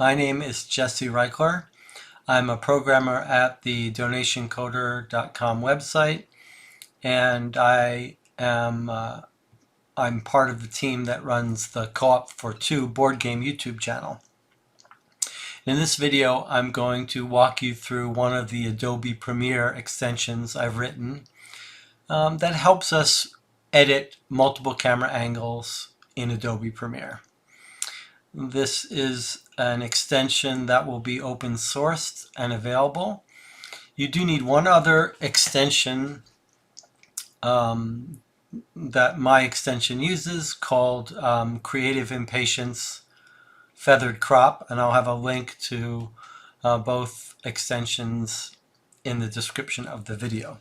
My name is Jesse Reichler. I'm a programmer at the donationcoder.com website, and I'm part of the team that runs the Co-op for Two board game YouTube channel. In this video, I'm going to walk you through one of the Adobe Premiere extensions I've written that helps us edit multiple camera angles in Adobe Premiere. This is an extension that will be open sourced and available. You do need one other extension that my extension uses called Creative Impatience Feathered Crop, and I'll have a link to both extensions in the description of the video.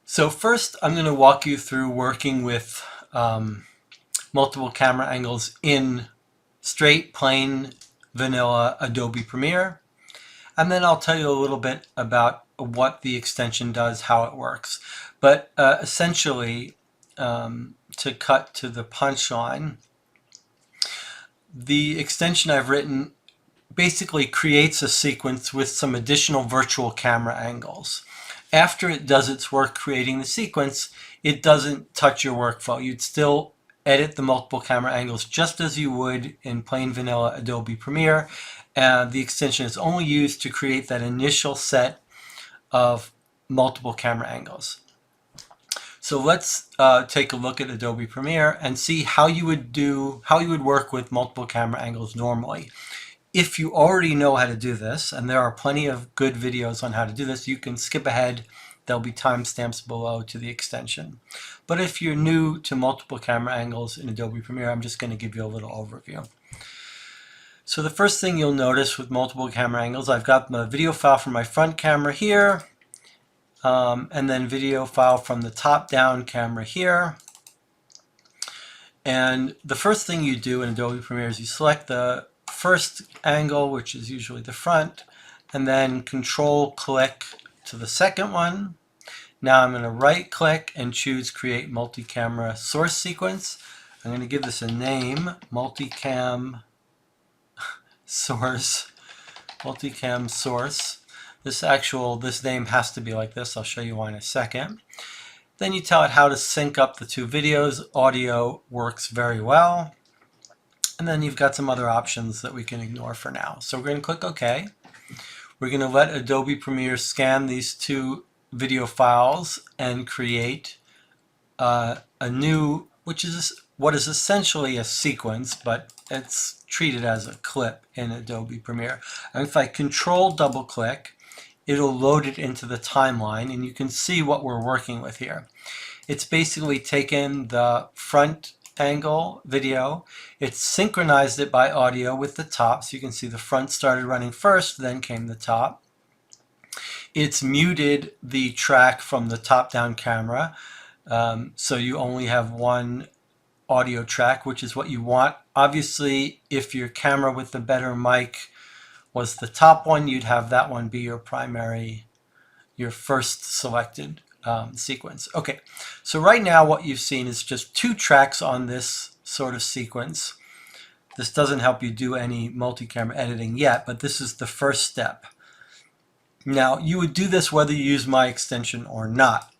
So first I'm going to walk you through working with multiple camera angles in straight, plain, vanilla Adobe Premiere. And then I'll tell you a little bit about what the extension does, how it works. But essentially, to cut to the punchline, the extension I've written basically creates a sequence with some additional virtual camera angles. After it does its work creating the sequence, it doesn't touch your workflow. You'd still edit the multiple camera angles just as you would in plain vanilla Adobe Premiere. The extension is only used to create that initial set of multiple camera angles. So let's take a look at Adobe Premiere and see how you would work with multiple camera angles normally. If you already know how to do this, and there are plenty of good videos on how to do this, you can skip ahead. There'll be timestamps below to the extension. But if you're new to multiple camera angles in Adobe Premiere, I'm just going to give you a little overview. So the first thing you'll notice with multiple camera angles, I've got the video file from my front camera here, and then video file from the top-down camera here. And the first thing you do in Adobe Premiere is you select the first angle, which is usually the front, and then Control-click to the second one. Now I'm going to right-click and choose Create Multicamera Source Sequence. I'm going to give this a name, Multicam Source. This name has to be like this. I'll show you why in a second. Then you tell it how to sync up the two videos. Audio works very well. And then you've got some other options that we can ignore for now. So we're going to click OK. We're going to let Adobe Premiere scan these two video files and create a new, which is what is essentially a sequence, but it's treated as a clip in Adobe Premiere. And if I Control double click, it'll load it into the timeline, and you can see what we're working with here. It's basically taken the front angle video, it's synchronized it by audio with the top, so you can see the front started running first, then came the top. It's muted the track from the top-down camera, so you only have one audio track, which is what you want. Obviously, if your camera with the better mic was the top one, you'd have that one be your primary, your first selected sequence. Okay, so right now what you've seen is just two tracks on this sort of sequence. This doesn't help you do any multi-camera editing yet, but this is the first step. Now, you would do this whether you use my extension or not,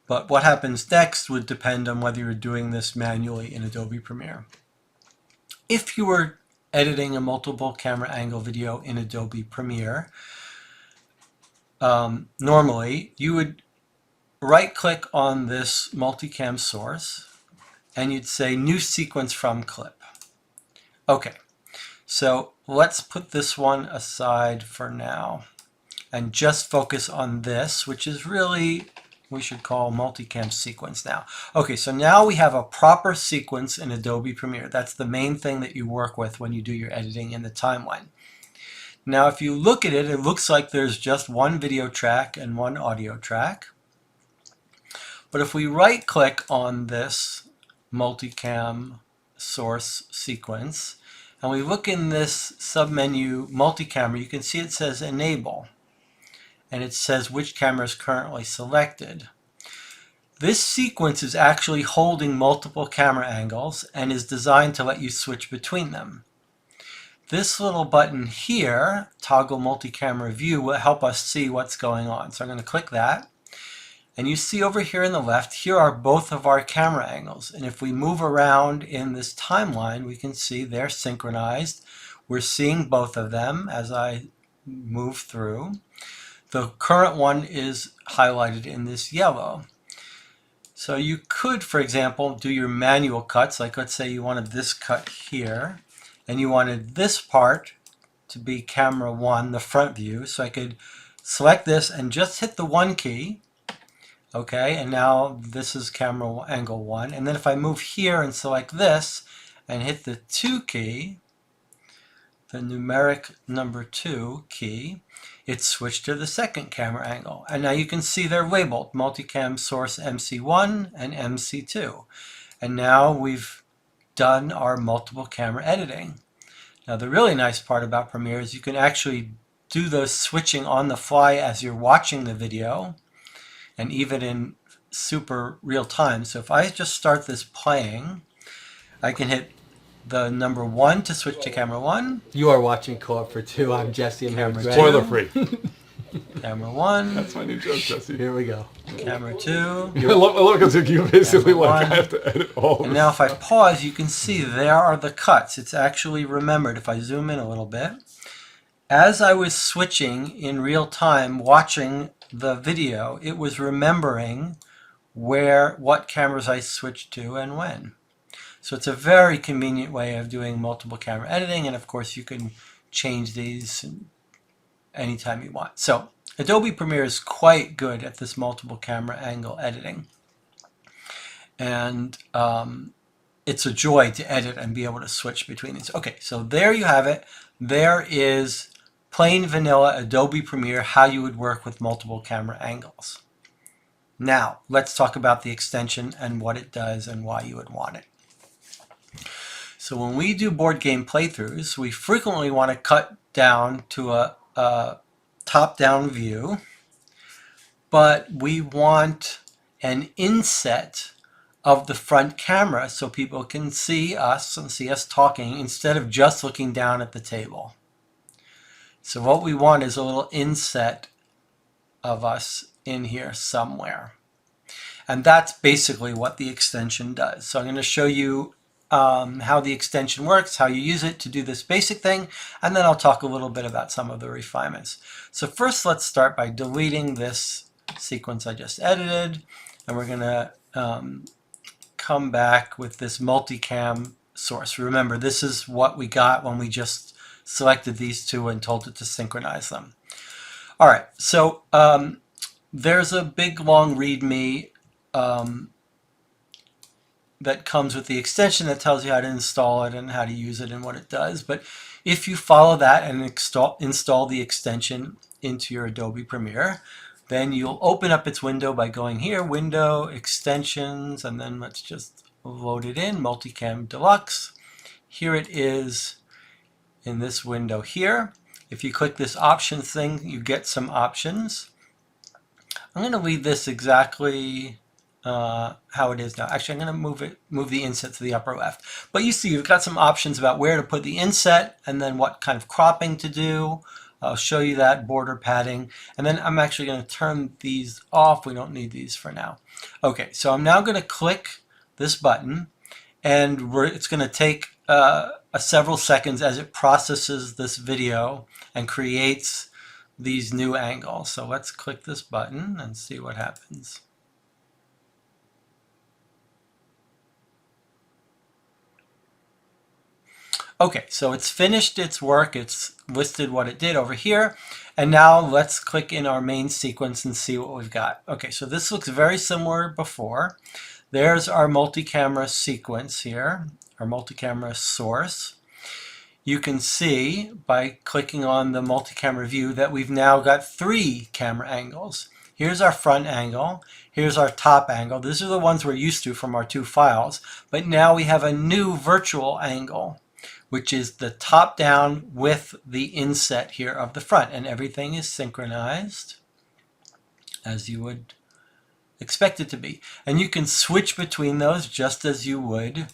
but what happens next would depend on whether you're doing this manually in Adobe Premiere. If you were editing a multiple camera angle video in Adobe Premiere, normally you would right-click on this multicam source and you'd say New Sequence from Clip. Okay, so let's put this one aside for now and just focus on this, which is really, we should call multicam sequence now. Okay, so now we have a proper sequence in Adobe Premiere. That's the main thing that you work with when you do your editing in the timeline. Now if you look at it, it looks like there's just one video track and one audio track. But if we right-click on this multicam source sequence and we look in this submenu multicamera, you can see it says Enable, and it says which camera is currently selected. This sequence is actually holding multiple camera angles and is designed to let you switch between them. This little button here, toggle multi-camera view, will help us see what's going on. So I'm going to click that. And you see over here in the left, here are both of our camera angles. And if we move around in this timeline, we can see they're synchronized. We're seeing both of them as I move through. The current one is highlighted in this yellow. So you could, for example, do your manual cuts. Like let's say you wanted this cut here, and you wanted this part to be camera 1, the front view. So I could select this and just hit the 1 key. Okay, and now this is camera angle 1. And then if I move here and select this and hit the 2 key, the numeric number 2 key, it's switched to the second camera angle. And now you can see they're labeled Multicam Source MC1 and MC2. And now we've done our multiple camera editing. Now the really nice part about Premiere is you can actually do those switching on the fly as you're watching the video, and even in super real time. So if I just start this playing, I can hit the number 1 to switch to camera 1. You are watching Co-op for 2. I'm Jesse. I'm Camera Greg. Spoiler free. Camera 1. That's my new joke, Jesse. Here we go. Camera 2. I love because you basically Camera like one. I have to edit all of And this. now if I pause, you can see there are the cuts. It's actually remembered. If I zoom in a little bit, as I was switching in real time, watching the video, it was remembering what cameras I switched to and when. So it's a very convenient way of doing multiple camera editing, and of course you can change these anytime you want. So Adobe Premiere is quite good at this multiple camera angle editing, and it's a joy to edit and be able to switch between these. Okay, so there you have it. There is plain vanilla Adobe Premiere, how you would work with multiple camera angles. Now, let's talk about the extension and what it does and why you would want it. So when we do board game playthroughs, we frequently want to cut down to a top-down view, but we want an inset of the front camera so people can see us and see us talking instead of just looking down at the table. So what we want is a little inset of us in here somewhere. And that's basically what the extension does. So I'm going to show you how the extension works, how you use it to do this basic thing, and then I'll talk a little bit about some of the refinements. So first let's start by deleting this sequence I just edited, and we're going to come back with this multicam source. Remember, this is what we got when we just selected these two and told it to synchronize them. All right, so there's a big long README that comes with the extension that tells you how to install it and how to use it and what it does. But if you follow that and install the extension into your Adobe Premiere, then you'll open up its window by going here, Window, Extensions, and then let's just load it in, Multicam Deluxe. Here it is in this window here. If you click this options thing, you get some options. I'm going to leave this exactly how it is now. Actually, I'm going to move the inset to the upper left. But you see, you've got some options about where to put the inset and then what kind of cropping to do. I'll show you that, border padding. And then I'm actually going to turn these off. We don't need these for now. Okay, so I'm now going to click this button, and it's going to take several seconds as it processes this video and creates these new angles. So let's click this button and see what happens. Okay, so it's finished its work. It's listed what it did over here. And now let's click in our main sequence and see what we've got. Okay, so this looks very similar before. There's our multi-camera sequence here, our multi-camera source. You can see by clicking on the multi-camera view that we've now got 3 camera angles. Here's our front angle. Here's our top angle. These are the ones we're used to from our 2 files. But now we have a new virtual angle, which is the top down with the inset here of the front. And everything is synchronized as you would expect it to be. And you can switch between those just as you would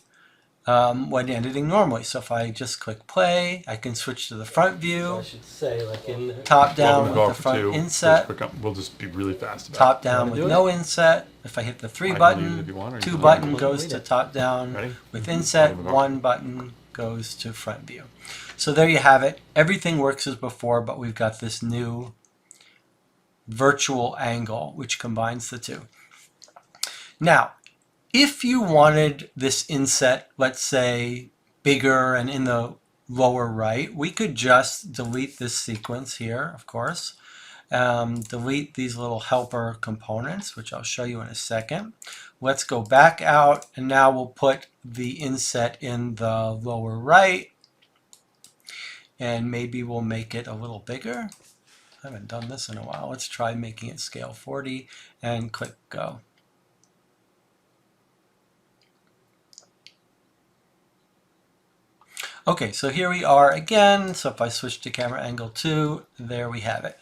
when editing normally. So if I just click play, I can switch to the front So view, I should say, like in top down Welcome to with Co-op the for front 2. inset, We'll just be really fast about top it. down wanna with do no inset. If I hit the 3 I can leave it button, if you want, or you 2 can button leave it. goes Leave to it. top down Ready? with inset, Welcome to Co-op. 1 button goes to front view. So there you have it. Everything works as before, but we've got this new virtual angle which combines the two. Now, if you wanted this inset, let's say, bigger and in the lower right, we could just delete this sequence here, of course. Delete these little helper components, which I'll show you in a second. Let's go back out, and now we'll put the inset in the lower right, and maybe we'll make it a little bigger. I haven't done this in a while. Let's try making it scale 40 and click go. Okay, so here we are again. So if I switch to camera angle 2, there we have it.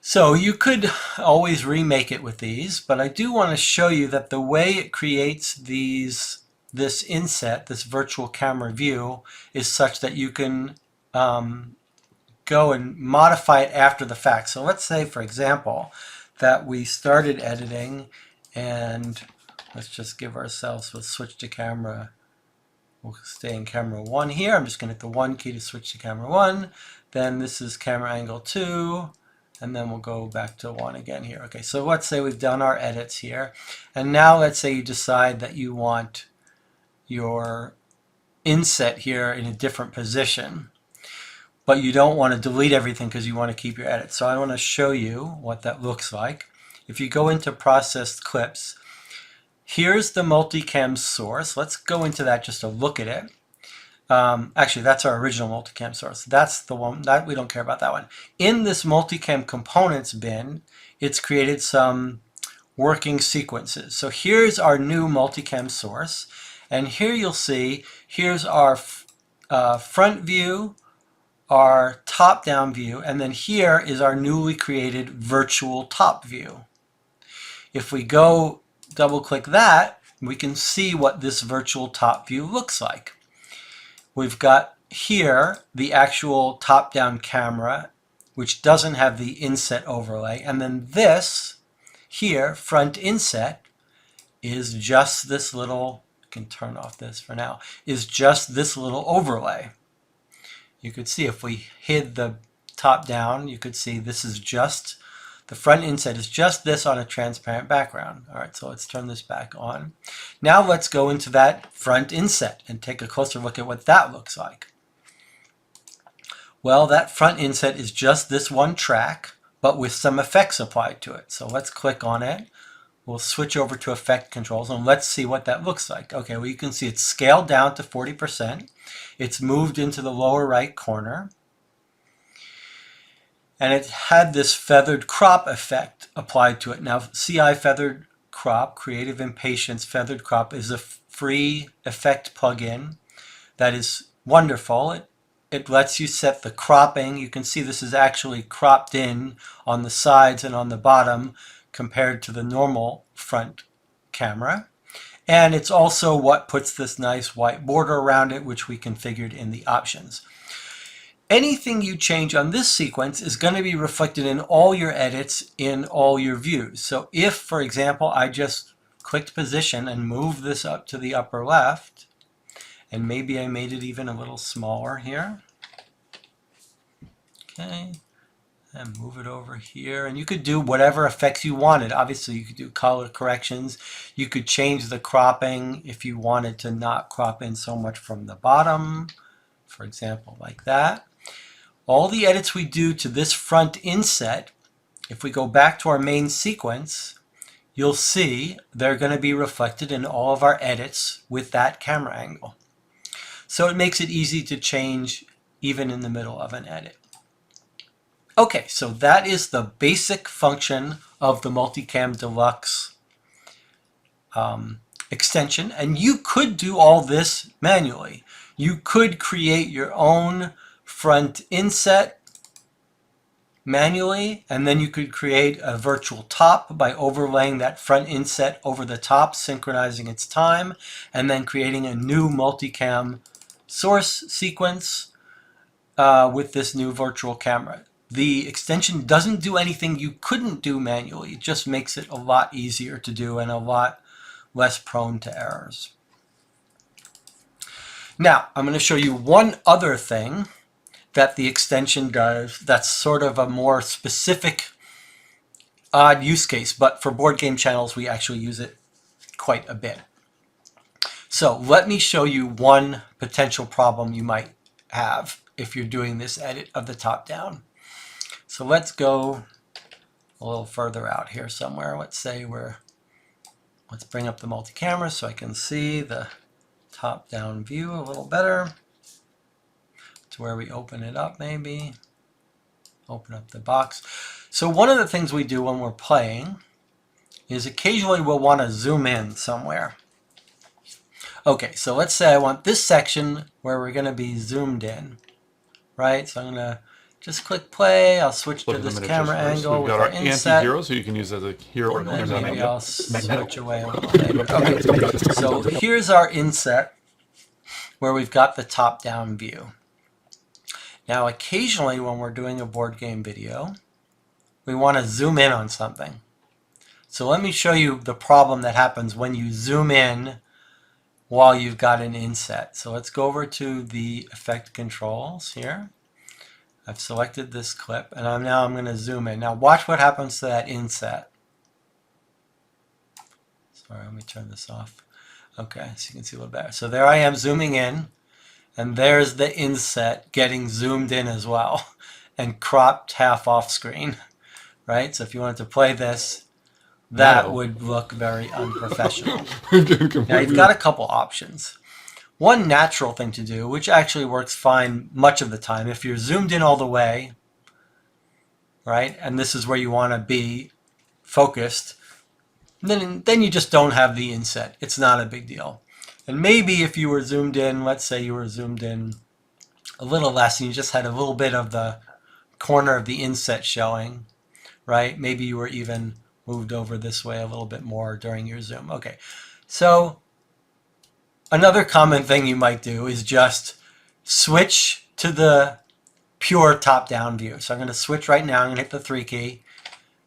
So you could always remake it with these, but I do want to show you that the way it creates this inset, this virtual camera view, is such that you can go and modify it after the fact. So let's say, for example, that we started editing, and let's just give ourselves, we'll switch to camera. We'll stay in camera 1 here. I'm just going to hit the 1 key to switch to camera 1. Then this is camera angle 2. And then we'll go back to 1 again here. Okay, so let's say we've done our edits here. And now let's say you decide that you want your inset here in a different position. But you don't want to delete everything because you want to keep your edits. So I want to show you what that looks like. If you go into processed clips, here's the multicam source. Let's go into that just to look at it. Actually, that's our original multicam source. That's the one that we don't care about that one. In this multicam components bin, it's created some working sequences. So here's our new multicam source, and here you'll see here's our front view, our top-down view, and then here is our newly created virtual top view. If we go double-click that, we can see what this virtual top view looks like. We've got here the actual top-down camera, which doesn't have the inset overlay. And then this here, front inset, is just this little, I can turn off this for now, is just this little overlay. You could see if we hid the top-down, you could see this is just, the front inset is just this on a transparent background. All right, so let's turn this back on. Now let's go into that front inset and take a closer look at what that looks like. Well, that front inset is just this one track, but with some effects applied to it. So let's click on it. We'll switch over to effect controls and let's see what that looks like. Okay, well you can see it's scaled down to 40%. It's moved into the lower right corner. And it had this feathered crop effect applied to it. Now, CI feathered crop, Creative Impatience feathered crop, is a free effect plugin that is wonderful. It lets you set the cropping. You can see this is actually cropped in on the sides and on the bottom compared to the normal front camera. And it's also what puts this nice white border around it, which we configured in the options. Anything you change on this sequence is going to be reflected in all your edits in all your views. So if, for example, I just clicked position and moved this up to the upper left, and maybe I made it even a little smaller here. Okay, and move it over here. And you could do whatever effects you wanted. Obviously, you could do color corrections. You could change the cropping if you wanted to not crop in so much from the bottom, for example, like that. All the edits we do to this front inset, if we go back to our main sequence, you'll see they're going to be reflected in all of our edits with that camera angle. So it makes it easy to change even in the middle of an edit. Okay, so that is the basic function of the Multicam Deluxe extension, and you could do all this manually. You could create your own front inset manually, and then you could create a virtual top by overlaying that front inset over the top, synchronizing its time, and then creating a new multicam source sequence with this new virtual camera. The extension doesn't do anything you couldn't do manually. It just makes it a lot easier to do and a lot less prone to errors. Now, I'm going to show you one other thing that the extension does that's sort of a more specific, odd use case, but for board game channels, we actually use it quite a bit. So let me show you one potential problem you might have if you're doing this edit of the top down. So let's go a little further out here somewhere. Let's bring up the multi-camera so I can see the top-down view a little better. To where we open it up, maybe. Open up the box. So one of the things we do when we're playing is occasionally we'll want to zoom in somewhere. Okay, so let's say I want this section where we're going to be zoomed in, right? So I'm going to just click play. I'll switch to this camera angle. We've with got our inset. anti-hero, so you can use it as a hero or And an maybe I'll switch away a little bit. Okay, so here's our inset where we've got the top-down view. Now, occasionally when we're doing a board game video, we want to zoom in on something. So let me show you the problem that happens when you zoom in while you've got an inset. So let's go over to the effect controls here. I've selected this clip, and now I'm going to zoom in. Now watch what happens to that inset. Sorry, let me turn this off. Okay, so you can see a little better. So there I am zooming in, and there's the inset getting zoomed in as well and cropped half off screen, right? So if you wanted to play this, that would look very unprofessional. Now you've got a couple options. One natural thing to do, which actually works fine much of the time, if you're zoomed in all the way, right, and this is where you want to be focused, then you just don't have the inset. It's not a big deal. And maybe if you were zoomed in, let's say you were zoomed in a little less and you just had a little bit of the corner of the inset showing, right? Maybe you were even moved over this way a little bit more during your zoom. Okay, so another common thing you might do is just switch to the pure top-down view. So I'm going to switch right now. I'm going to hit the 3 key,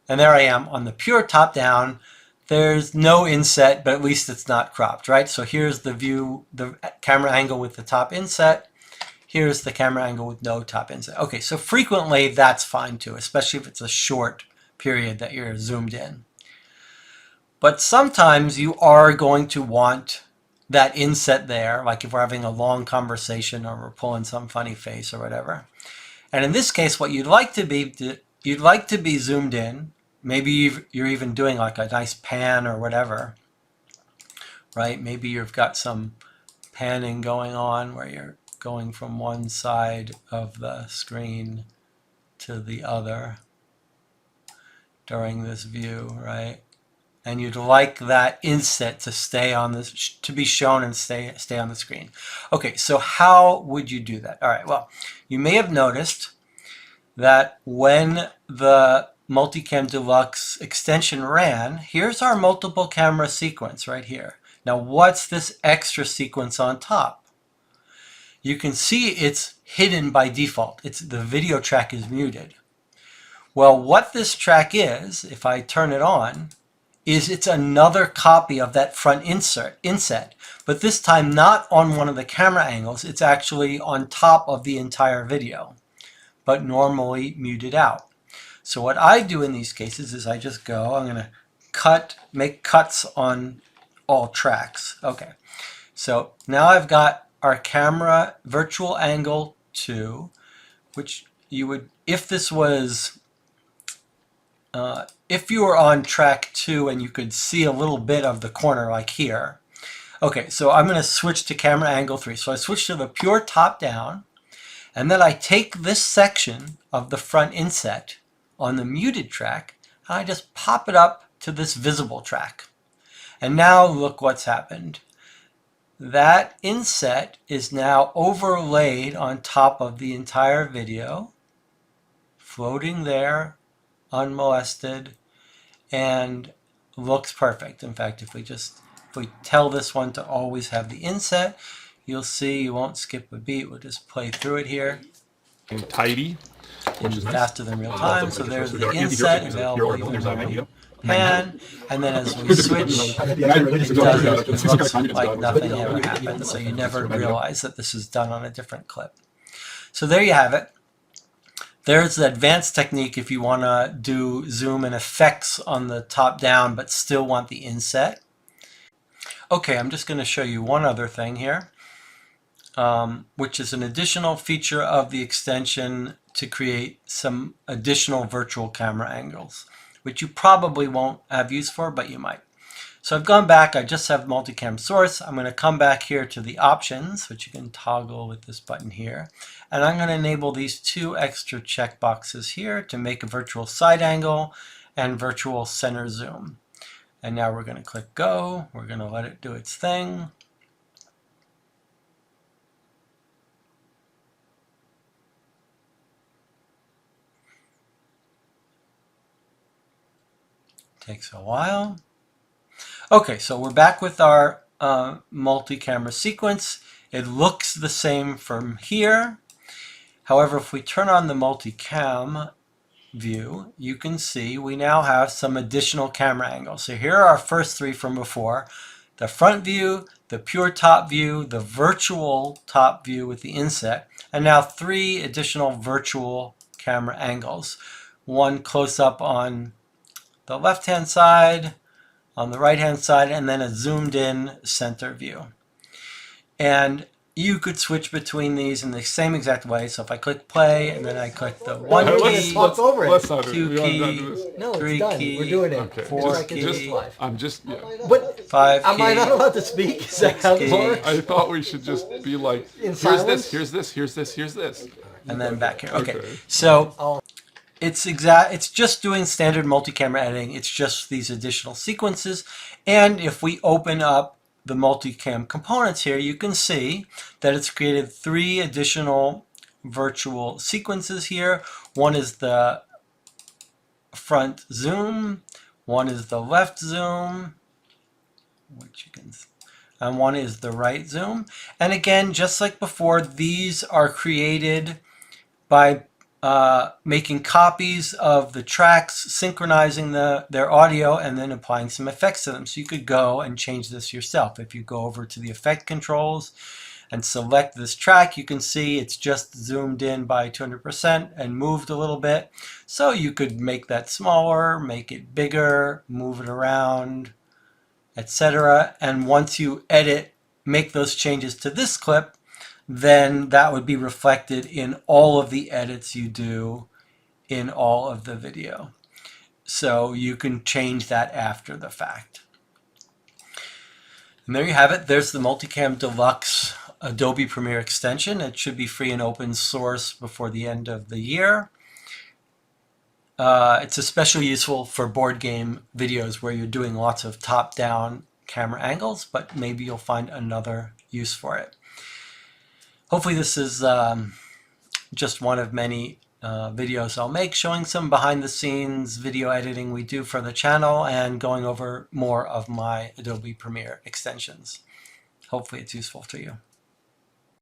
and there I am on the pure top-down. There's no inset, but at least it's not cropped, right? So here's the view, the camera angle with the top inset. Here's the camera angle with no top inset. Okay, so frequently that's fine too, especially if it's a short period that you're zoomed in. But sometimes you are going to want that inset there, like if we're having a long conversation or we're pulling some funny face or whatever. And in this case, what you'd like to be zoomed in. Maybe you're even doing like a nice pan or whatever, right? Maybe you've got some panning going on where you're going from one side of the screen to the other during this view, right? And you'd like that inset to stay on this, to be shown and stay on the screen. Okay, so how would you do that? All right, well, you may have noticed that when the Multicam Deluxe extension ran, here's our multiple camera sequence right here. Now what's this extra sequence on top? You can see it's hidden by default. The video track is muted. Well, what this track is, if I turn it on, is it's another copy of that front inset, but this time not on one of the camera angles, it's actually on top of the entire video, but normally muted out. So what I do in these cases is I just go, I'm going to make cuts on all tracks. Okay, so now I've got our camera virtual angle 2, which you would, if this was, if you were on track 2 and you could see a little bit of the corner like here. Okay, so I'm going to switch to camera angle 3. So I switch to the pure top down, and then I take this section of the front inset on the muted track, and I just pop it up to this visible track. And now look what's happened. That inset is now overlaid on top of the entire video floating there, unmolested, and looks perfect. In fact, if we tell this one to always have the inset, you'll see you won't skip a beat. We'll just play through it here. And tidy, which is nice. Faster than real time. So there's the inset available even when we pan, and then as we switch, it looks like nothing ever happened. So you never realize that this is done on a different clip. So there you have it. There's the advanced technique if you want to do zoom and effects on the top down but still want the inset. Okay, I'm just going to show you one other thing here, which is an additional feature of the extension to create some additional virtual camera angles, which you probably won't have use for, but you might. So I've gone back, I just have multicam source. I'm going to come back here to the options, which you can toggle with this button here. And I'm going to enable these two extra checkboxes here to make a virtual side angle and virtual center zoom. And now we're going to click go. We're going to let it do its thing. Takes a while. Okay, so we're back with our multi-camera sequence. It looks the same from here. However, if we turn on the multicam view, you can see we now have some additional camera angles. So here are our first three from before. The front view, the pure top view, the virtual top view with the inset, and now three additional virtual camera angles. One close up on the left-hand side, on the right-hand side, and then a zoomed-in center view. And you could switch between these in the same exact way. So if I click play, and then I click the one key, Talk over it. two key, No, three it's done. key, We're doing it. Okay. four Just like it's key, live. I'm just, yeah. What? five Am I not key, allowed to speak? Is that how this key. works? I thought we should just be like, In here's silence? this, here's this, here's this, here's this. and then back here. Okay, Okay. so it's just doing standard multi-camera editing. It's just these additional sequences. And if we open up the multicam components here, you can see that it's created three additional virtual sequences here. One is the front zoom, one is the left zoom, which you can, and one is the right zoom. And again, just like before, these are created by making copies of the tracks, synchronizing their audio, and then applying some effects to them. So you could go and change this yourself. If you go over to the effect controls and select this track, you can see it's just zoomed in by 200% and moved a little bit. So you could make that smaller, make it bigger, move it around, etc. And once you make those changes to this clip, then that would be reflected in all of the edits you do in all of the video. So you can change that after the fact. And there you have it. There's the Multicam Deluxe Adobe Premiere extension. It should be free and open source before the end of the year. It's especially useful for board game videos where you're doing lots of top-down camera angles, but maybe you'll find another use for it. Hopefully this is just one of many videos I'll make showing some behind-the-scenes video editing we do for the channel and going over more of my Adobe Premiere extensions. Hopefully it's useful to you.